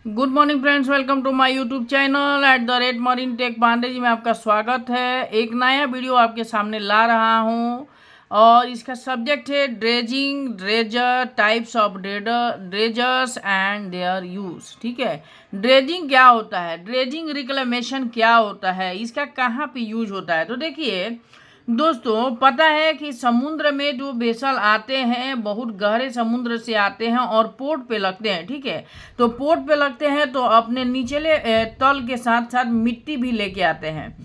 Good morning friends, welcome to my YouTube channel @Marine Tech Pandey जी में आपका स्वागत है। एक नया वीडियो आपके सामने ला रहा हूँ और इसका सब्जेक्ट है dredging, dredger, types of dredgers and their use. ठीक है, ड्रेजिंग क्या होता है, ड्रेजिंग रिक्लेमेशन क्या होता है, इसका कहाँ पे यूज होता है। तो देखिए दोस्तों, पता है कि समुद्र में जो वेसल आते हैं बहुत गहरे समुद्र से आते हैं और पोर्ट पे लगते हैं। ठीक है, तो पोर्ट पे लगते हैं तो अपने निचले तल के साथ साथ मिट्टी भी लेके आते हैं।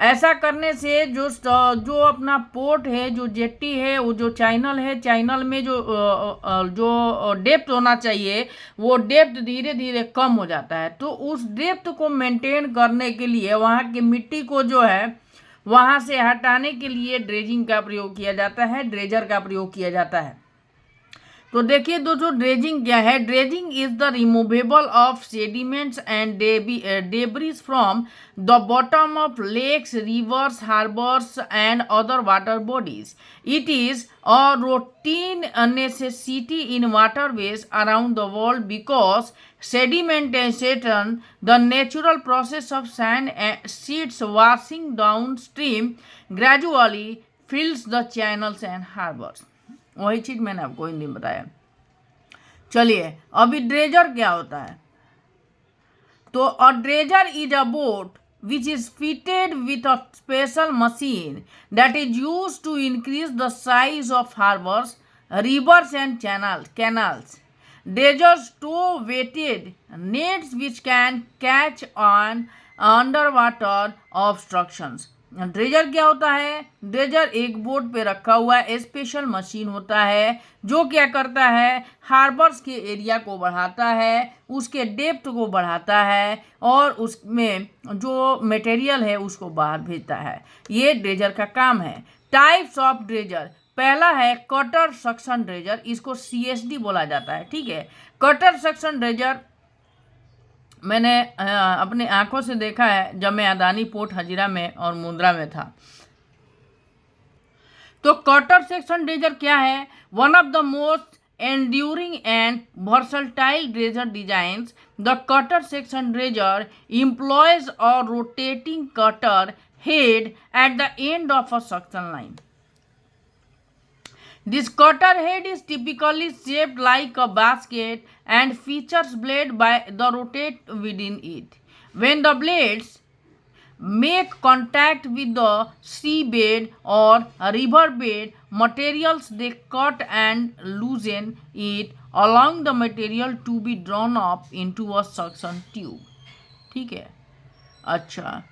ऐसा करने से जो अपना पोर्ट है, जो जेट्टी है, वो जो चैनल है, चैनल में जो डेप्थ होना चाहिए वो डेप्थ धीरे धीरे कम हो जाता है। तो उस डेप्थ को मेंटेन करने के लिए वहाँ की मिट्टी को जो है वहां से हटाने के लिए ड्रेजिंग का प्रयोग किया जाता है, ड्रेजर का प्रयोग किया जाता है। तो देखिए दोस्तों, ड्रेजिंग क्या है। Dredging is the removable of sediments and debris from the bottom of lakes, rivers, harbours and other water bodies. It is a routine necessity in waterways around the world because sedimentation, the natural process of sand and seeds washing downstream, gradually fills the channels and harbors। वही चीज मैंने आपको हिंदी में बताया। चलिए, अभी dredger क्या होता है। तो a dredger is a boat which is fitted with a special machine that is used to increase the size of harbors, rivers and canals. Dredgers tow weighted nets which can catch on underwater obstructions. Dredger क्या होता है। Dredger एक boat पे रखा हुआ special machine होता है जो क्या करता है, हार्बर्स के एरिया को बढ़ाता है, उसके डेप्थ को बढ़ाता है और उसमें जो मटेरियल है उसको बाहर भेजता है। ये ड्रेजर का काम है। टाइप्स ऑफ ड्रेजर, पहला है कटर सक्शन ड्रेजर, इसको CSD बोला जाता है। ठीक है, कटर सक्शन ड्रेजर मैंने अपने आंखों से देखा है जब मैं अदानी पोर्ट हजीरा में और मुंद्रा में था। तो कटर सेक्शन ड्रेजर क्या है। One of the most enduring and versatile dredger designs, the cutter section dredger employs a rotating cutter head at the end of a suction line. This cutter head is typically shaped like a basket and features blade by the rotate within it. When the blades make contact with the seabed or riverbed materials, they cut and loosen it, allowing the material to be drawn up into a suction tube. ठीक है, अच्छा।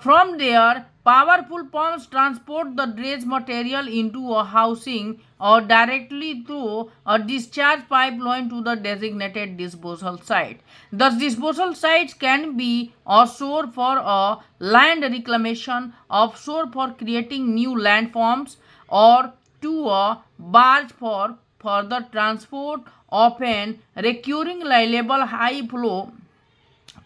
From there, powerful pumps transport the dredge material into a housing or directly through a discharge pipeline to the designated disposal site. The disposal sites can be offshore for a land reclamation, offshore for creating new landforms, or to a barge for further transport, often requiring reliable high flow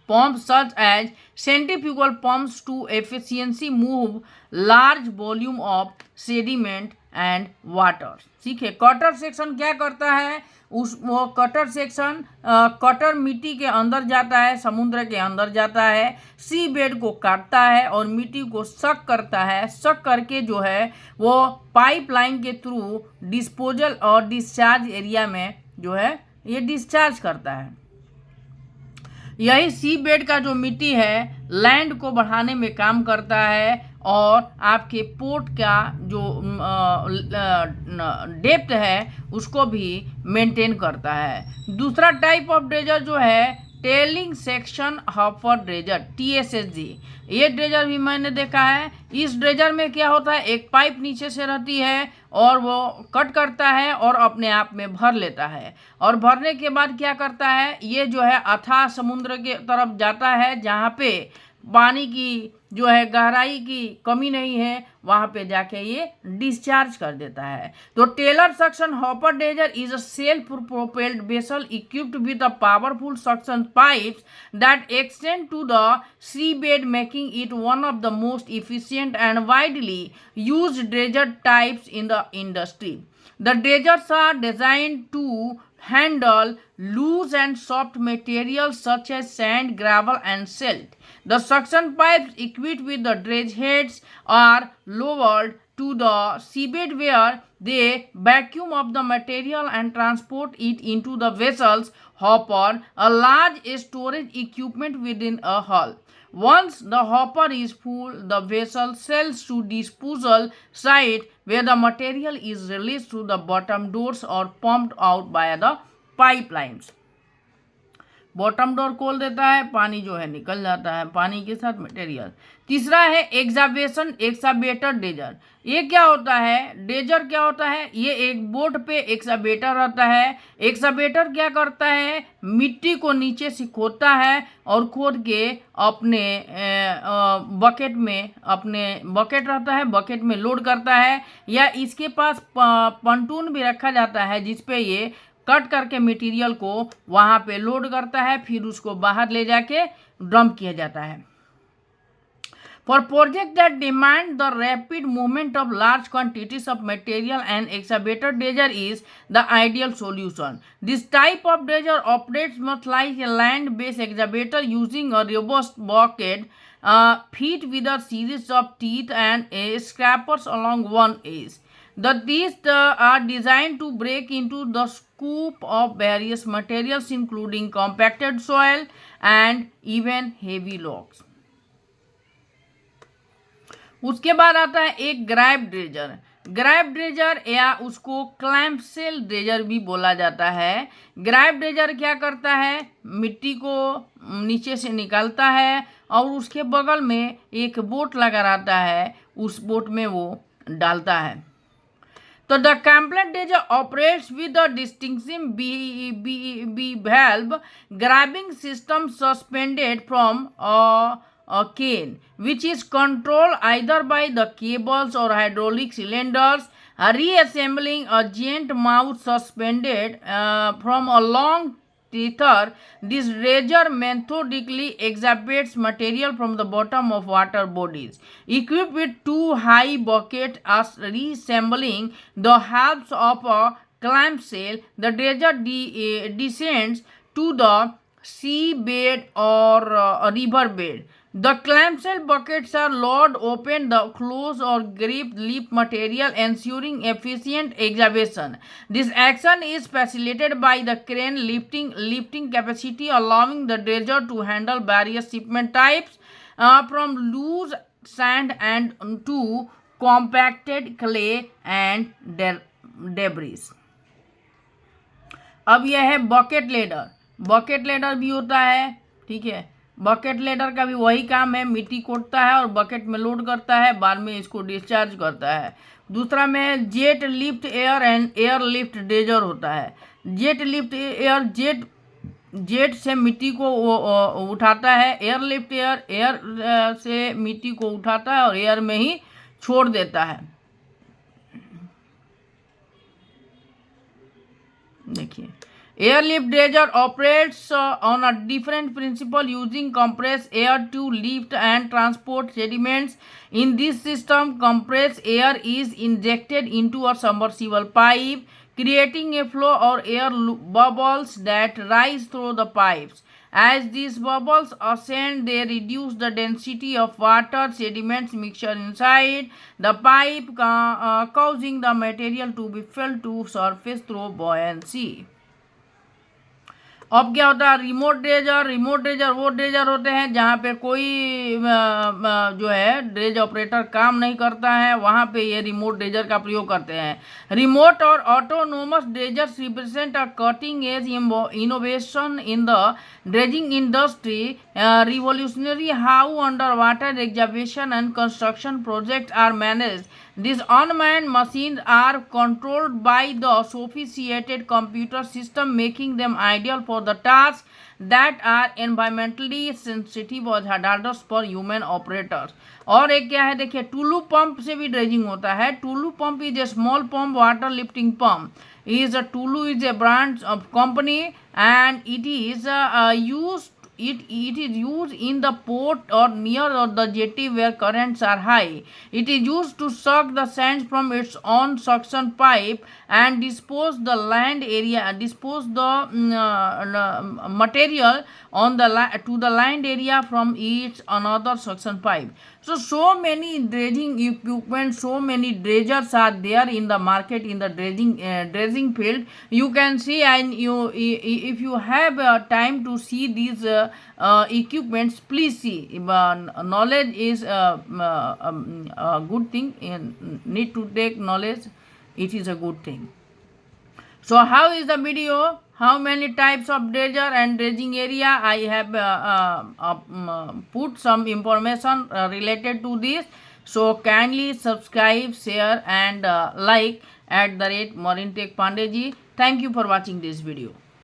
pumps such as centrifugal pumps to efficiently move large volume of sediment and water। ठीक है, cutter section क्या करता है, वो cutter section cutter मिट्टी के अंदर जाता है, समुद्र के अंदर जाता है, सी बेड को काटता है और मिट्टी को सक करता है। सक करके जो है वो पाइपलाइन के थ्रू डिस्पोजल और डिस्चार्ज एरिया में जो है ये डिस्चार्ज करता है। यही सी बेड का जो मिट्टी है लैंड को बढ़ाने में काम करता है और आपके पोर्ट का जो डेप्थ है उसको भी मेंटेन करता है। दूसरा टाइप ऑफ ड्रेजर जो है telling section hopper dredger, TSSG। ये ड्रेजर भी मैंने देखा है। इस ड्रेजर में क्या होता है, एक पाइप नीचे से रहती है और वो कट करता है और अपने आप में भर लेता है और भरने के बाद क्या करता है, ये जो है अथाह समुद्र के तरफ जाता है जहाँ पे पानी की जो है गहराई की कमी नहीं है, वहां पे जाके ये डिस्चार्ज कर देता है। तो trailer suction hopper dredger is a self propelled vessel equipped with a powerful suction pipes that extend to the sea bed, making it one of the most efficient and widely used dredger types in the industry. The dredgers are designed to handle loose and soft materials such as sand, gravel, and silt. The suction pipes equipped with the dredge heads are lowered to the seabed where they vacuum up the material and transport it into the vessel's hopper, a large storage equipment within a hull. Once the hopper is full, the vessel sails to disposal site where the material is released through the bottom doors or pumped out by the pipelines. Bottom door खोल देता है, पानी जो है निकल जाता है पानी के साथ मटेरियल। तीसरा है एक्सावेशन एक्सावेटर डेजर। ये क्या होता है, डेजर क्या होता है, ये एक बोट पे एक्सावेटर रहता है। एक्सावेटर क्या करता है, मिट्टी को नीचे से खोदता है और खोद के अपने बकेट में, अपने बकेट रहता है बकेट में लोड करता है, या इसके पास पंटून भी रखा जाता है जिस पे ये कट करके मटेरियल को वहाँ पे लोड करता है, फिर उसको बाहर ले जाके डंप किया जाता है। For projects that demand the rapid movement of large quantities of material, an excavator dredger is the ideal solution. This type of dredger operates much like a land-based excavator using a robust bucket fitted with a series of teeth and scrapers along one edge. The teeth are designed to break into the scoop of various materials including compacted soil and even heavy logs. उसके बाद आता है एक grab dredger. Grab dredger या उसको क्लैम्पसेल dredger भी बोला जाता है। ग्रैब ड्रेजर क्या करता है, मिट्टी को नीचे से निकालता है और उसके बगल में एक बोट लगा रहता है, उस बोट में वो डालता है। तो द कैम्पलेट dredger operates with a distinctive bi valve grabbing system suspended from a cane, which is controlled either by the cables or hydraulic cylinders, reassembling a giant mouth suspended from a long tether. This dredger methodically excavates material from the bottom of water bodies. Equipped with two high buckets as reassembling the halves of a clamshell, the dredger descends to the seabed or river bed. The clamshell buckets are lowered, open, the close or grip lift material, ensuring efficient excavation. This action is facilitated by the crane lifting capacity, allowing the dredger to handle various shipment types from loose sand and to compacted clay and debris. अब यह है bucket ladder. Bucket ladder भी होता है, ठीक है। Bucket ladder का भी वही काम है, मिट्टी कोटता है और बकेट में लोड करता है, बाद में इसको डिस्चार्ज करता है। दूसरा में jet lift air and air lift dredger होता है। जेट लिफ्ट एयर जेट से मिट्टी को उठाता है, एयर लिफ्ट एयर से मिट्टी को उठाता है और एयर में ही छोड़ देता है। देखिए, airlift dredger operates on a different principle using compressed air to lift and transport sediments. In this system, compressed air is injected into a submersible pipe, creating a flow or air bubbles that rise through the pipes. As these bubbles ascend, they reduce the density of water sediments mixture inside the pipe, causing the material to be filled to surface through buoyancy. अब क्या होता है, remote dredger वो dredger होते हैं जहाँ पे कोई जो है ड्रेज ऑपरेटर काम नहीं करता है, वहाँ पे ये रिमोट ड्रेजर का प्रयोग करते हैं। रिमोट और autonomous dredgers represent a cutting edge innovation in the dredging industry, revolutionary how under water excavation and construction project are managed. These unmanned machines are controlled by the sophisticated computer system, making them ideal for the tasks that are environmentally sensitive or hazardous for human operators. और एक क्या है, देखिए, Tullu pump से भी dredging होता है। Tullu pump is a small pump water lifting pump. Tulu is a branch of company and it is used in the port or near the jetty where currents are high. It is used to suck the sands from its own suction pipe and dispose the material on the to the land area from each another suction pipe. So many dredging equipment, so many dredgers are there in the market, in the dredging field. You can see, and if you have time to see these equipments, please see. Knowledge is a good thing, and need to take knowledge. It is a good thing. So how is the video? How many types of dredger and dredging area? I have put some information related to this. So kindly subscribe, share and like @MarineTech Pandey ji. Thank you for watching this video.